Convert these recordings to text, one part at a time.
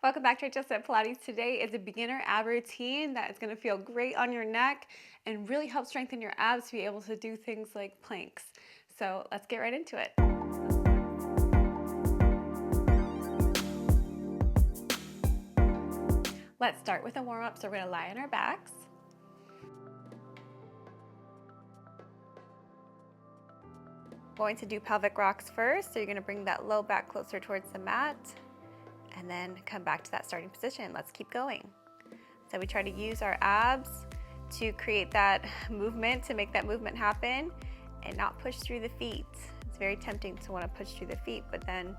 Welcome back to Just at Pilates. Today is a beginner ab routine that is going to feel great on your neck and really help strengthen your abs to be able to do things like planks. So let's get right into it. Let's start with a warm-up. So we're going to lie on our backs. Going to do pelvic rocks first. So you're going to bring that low back closer towards the mat and then come back to that starting position. Let's keep going. So we try to use our abs to create that movement, to make that movement happen and not push through the feet. It's very tempting to want to push through the feet, but then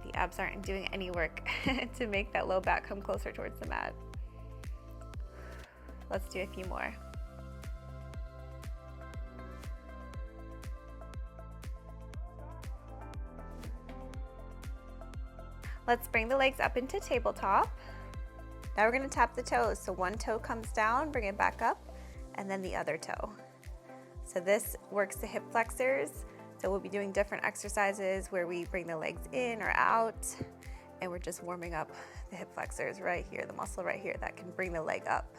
the abs aren't doing any work to make that low back come closer towards the mat. Let's do a few more. Let's bring the legs up into tabletop. Now we're going to tap the toes. So one toe comes down, bring it back up, and then the other toe. So this works the hip flexors. So we'll be doing different exercises where we bring the legs in or out, and we're just warming up the hip flexors right here, the muscle right here that can bring the leg up.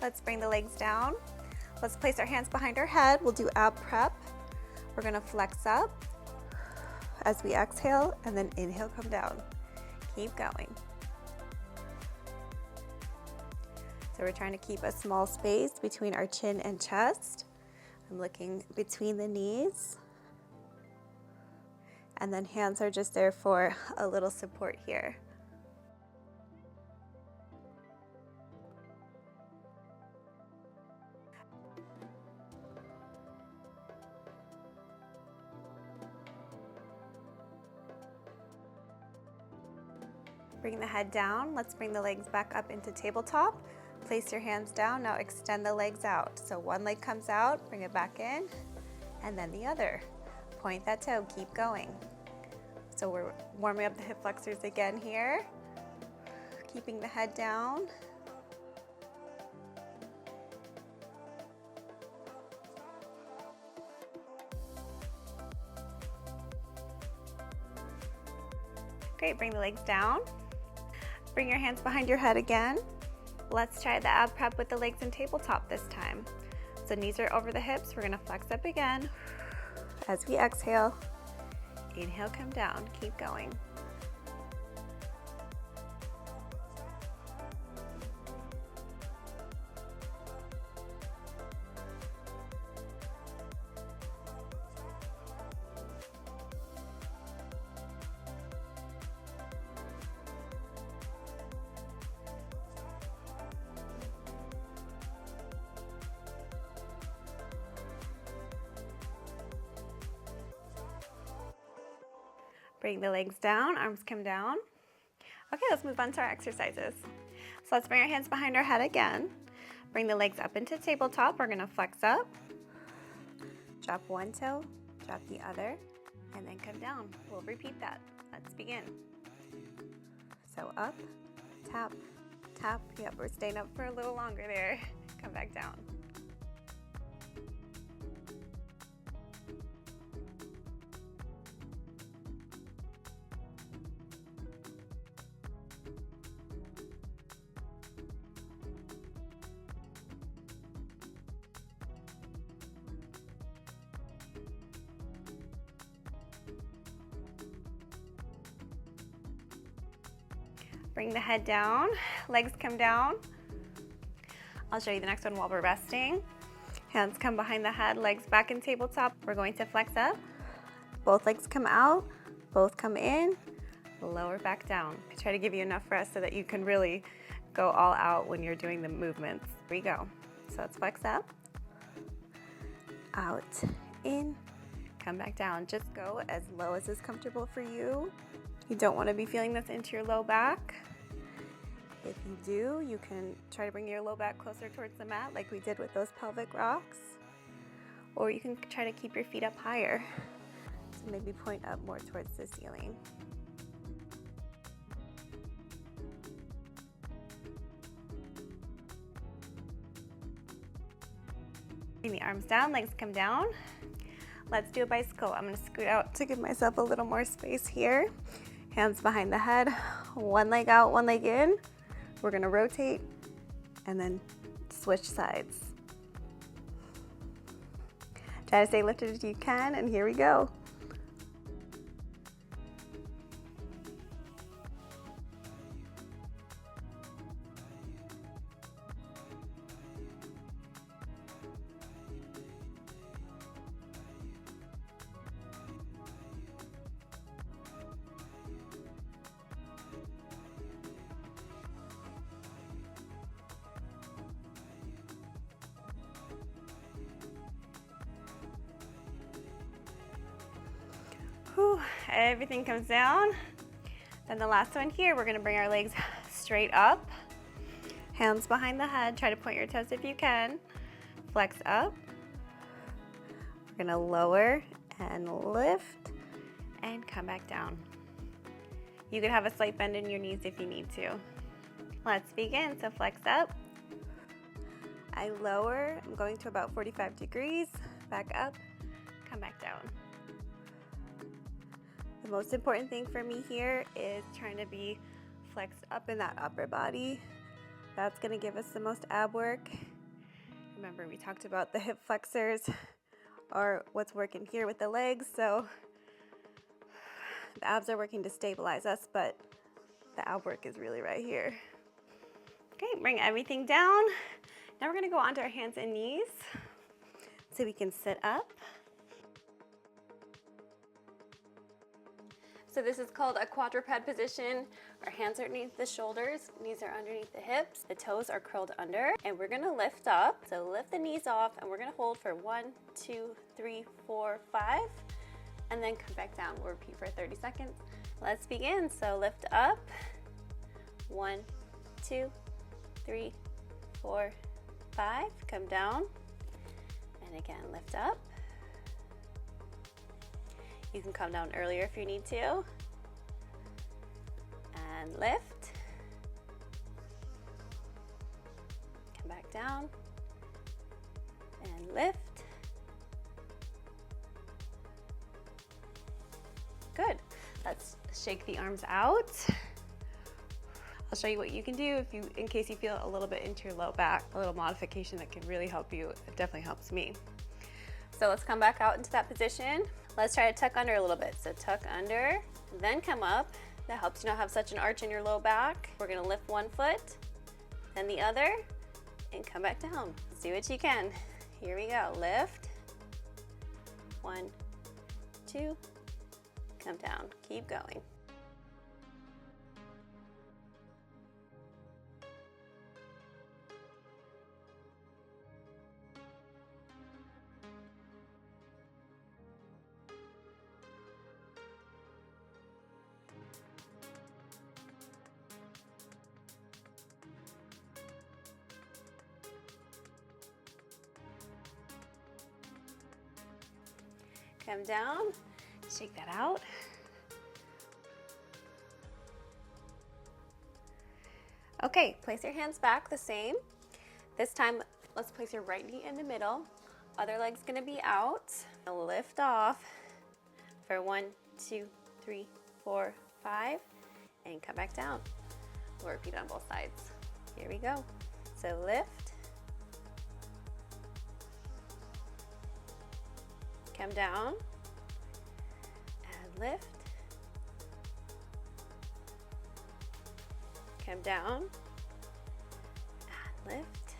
Let's bring the legs down. Let's place our hands behind our head. We'll do ab prep. We're gonna flex up as we exhale and then inhale, come down. Keep going. So we're trying to keep a small space between our chin and chest. I'm looking between the knees. And then hands are just there for a little support here. Bring the head down. Let's bring the legs back up into tabletop. Place your hands down. Now extend the legs out. So one leg comes out, bring it back in, and then the other. Point that toe, keep going. So we're warming up the hip flexors again here. Keeping the head down. Great, bring the legs down. Bring your hands behind your head again. Let's try the ab prep with the legs in tabletop this time. So knees are over the hips. We're gonna flex up again. As we exhale, inhale, come down, keep going. Bring the legs down, arms come down. Okay, let's move on to our exercises. So let's bring our hands behind our head again. Bring the legs up into tabletop. We're gonna flex up. Drop one toe, drop the other, and then come down. We'll repeat that. Let's begin. So up, tap, tap. Yep, we're staying up for a little longer there. Come back down. Bring the head down, legs come down. I'll show you the next one while we're resting. Hands come behind the head, legs back in tabletop. We're going to flex up. Both legs come out, both come in, lower back down. I try to give you enough rest so that you can really go all out when you're doing the movements. Here we go. So let's flex up, out, in, come back down. Just go as low as is comfortable for you. You don't want to be feeling this into your low back. If you do, you can try to bring your low back closer towards the mat like we did with those pelvic rocks. Or you can try to keep your feet up higher. So maybe point up more towards the ceiling. Bring the arms down, legs come down. Let's do a bicycle. I'm gonna scoot out to give myself a little more space here. Hands behind the head, one leg out, one leg in. We're gonna rotate and then switch sides. Try to stay lifted as you can, and here we go. Whew, everything comes down. Then the last one here, we're gonna bring our legs straight up. Hands behind the head, try to point your toes if you can. Flex up. We're gonna lower and lift and come back down. You could have a slight bend in your knees if you need to. Let's begin, so flex up. I lower, I'm going to about 45 degrees, back up, come back down. The most important thing for me here is trying to be flexed up in that upper body. That's gonna give us the most ab work. Remember, we talked about the hip flexors or what's working here with the legs, so the abs are working to stabilize us, but the ab work is really right here. Okay, bring everything down. Now we're gonna go onto our hands and knees so we can sit up. So this is called a quadruped position. Our hands are underneath the shoulders, knees are underneath the hips, the toes are curled under, and we're gonna lift up. So lift the knees off, and we're gonna hold for 1, 2, 3, 4, 5, and then come back down. We'll repeat for 30 seconds. Let's begin. So lift up, 1, 2, 3, 4, 5, come down, and again, lift up. You can come down earlier if you need to. And lift. Come back down. And lift. Good. Let's shake the arms out. I'll show you what you can do in case you feel a little bit into your low back. A little modification that can really help you. It definitely helps me. So let's come back out into that position. Let's try to tuck under a little bit. So tuck under, then come up. That helps you not have such an arch in your low back. We're gonna lift one foot, then the other, and come back down. Let's do what you can. Here we go, lift. 1, 2, come down, keep going. Come down, shake that out. Okay, place your hands back the same. This time, let's place your right knee in the middle. Other leg's gonna be out. Lift off for 1, 2, 3, 4, 5, and come back down. We'll repeat on both sides. Here we go. So lift. Come down and lift. Come down and lift.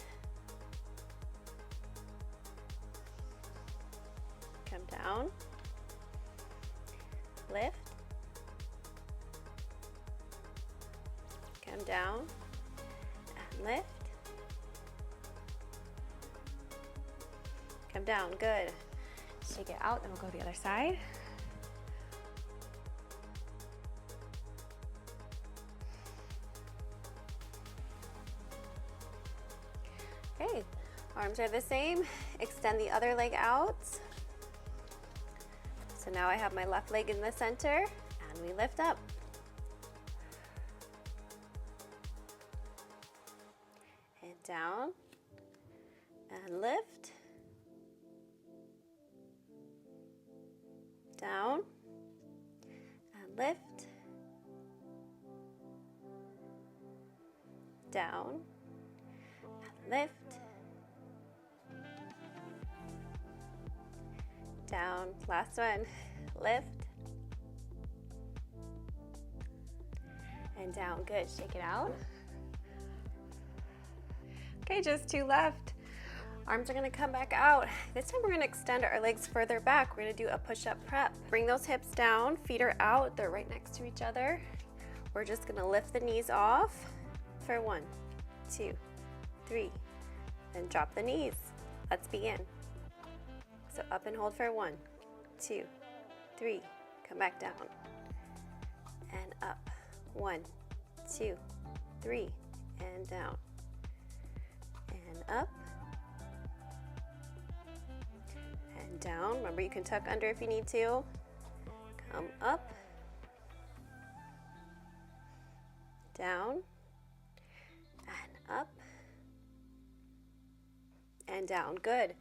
Come down, lift. Come down and lift. Come down, good. Shake it out, then we'll go to the other side. Okay, arms are the same. Extend the other leg out. So now I have my left leg in the center, and we lift up. And down, and lift. down, and lift, down, and lift, down. Last one, lift, and down. Good, shake it out. Okay, just 2 left. Arms are gonna come back out. This time we're gonna extend our legs further back. We're gonna do a push-up prep. Bring those hips down, feet are out, they're right next to each other. We're just gonna lift the knees off for 1, 2, 3, then drop the knees. Let's begin. So up and hold for 1, 2, 3, come back down, and up. 1, 2, 3, and down, and up, and down. Remember, you can tuck under if you need to. Come up, down, and up, and down. Good.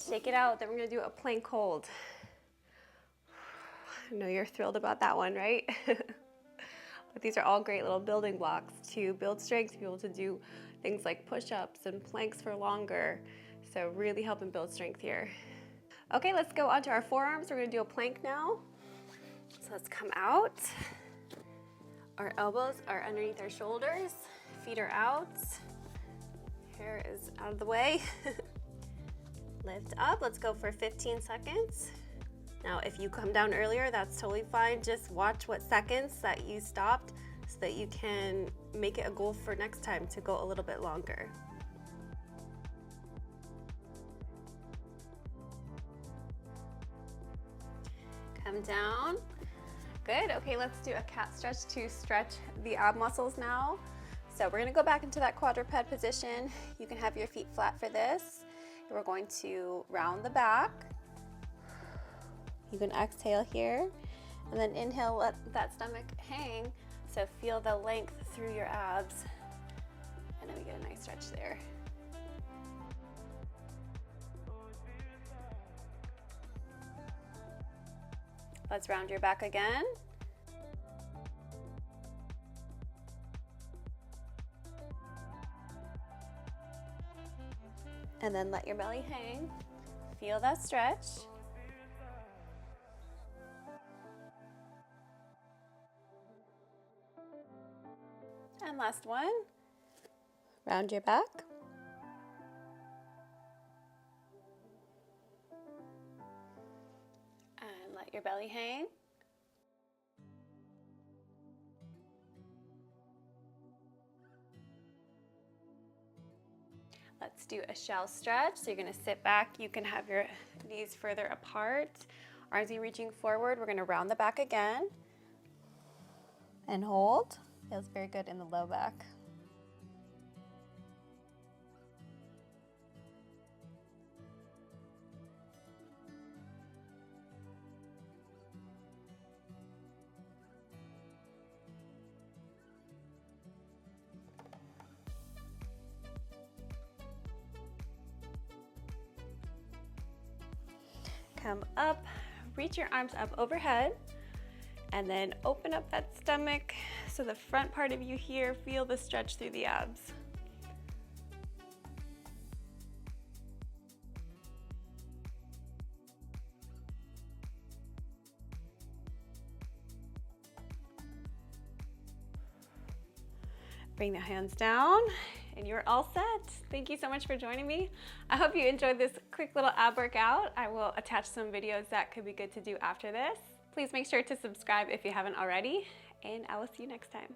Shake it out. Then we're going to do a plank hold. I know you're thrilled about that one, right? But these are all great little building blocks to build strength, to be able to do things like push-ups and planks for longer. So really helping build strength here. Okay, let's go onto our forearms. We're gonna do a plank now. So let's come out. Our elbows are underneath our shoulders. Feet are out. Hair is out of the way. Lift up, let's go for 15 seconds. Now, if you come down earlier, that's totally fine. Just watch what seconds that you stopped so that you can make it a goal for next time to go a little bit longer. Come down. Good. Okay, let's do a cat stretch to stretch the ab muscles now. So we're gonna go back into that quadruped position. You can have your feet flat for this. We're going to round the back. You can exhale here, and then inhale, let that stomach hang. So feel the length through your abs, and then we get a nice stretch there. Let's round your back again. And then let your belly hang. Feel that stretch. And last one. Round your back. And let your belly hang. Let's do a shell stretch. So you're gonna sit back. You can have your knees further apart. Arms are reaching forward. We're gonna round the back again. And hold. Feels very good in the low back. Come up, reach your arms up overhead, and then open up that stomach so the front part of you here, feel the stretch through the abs. Bring the hands down, and you're all set. Thank you so much for joining me. I hope you enjoyed this quick little ab workout. I will attach some videos that could be good to do after this. Please make sure to subscribe if you haven't already, and I will see you next time.